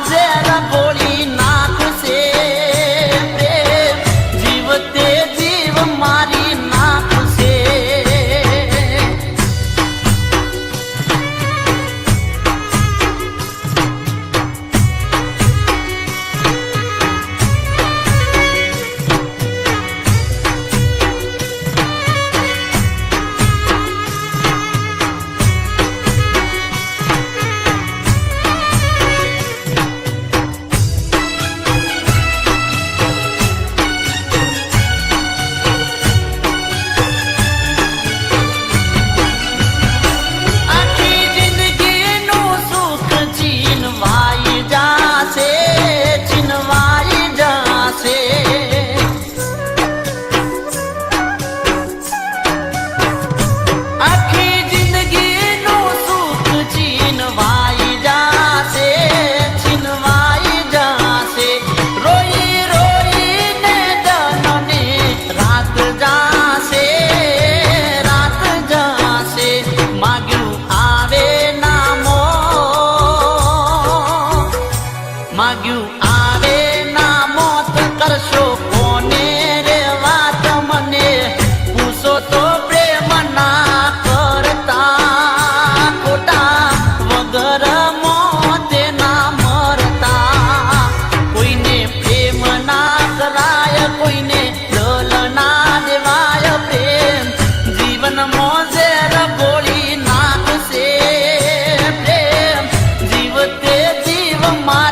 ઝેર ગોળી નાખશે પ્રેમ જીવતે જીવ મારી નાખશે માગ્યું આવે ના મોત કરશો કોને રે વાત મને પૂછો તો પ્રેમ ના કરતા ખોટા વગર મોતે ના મરતા કોઈને પ્રેમ ના કરાય કોઈને દલ ના દેવાય પ્રેમ જીવન મોઝેર ગોળી નાખશે પ્રેમ જીવતે જીવ માર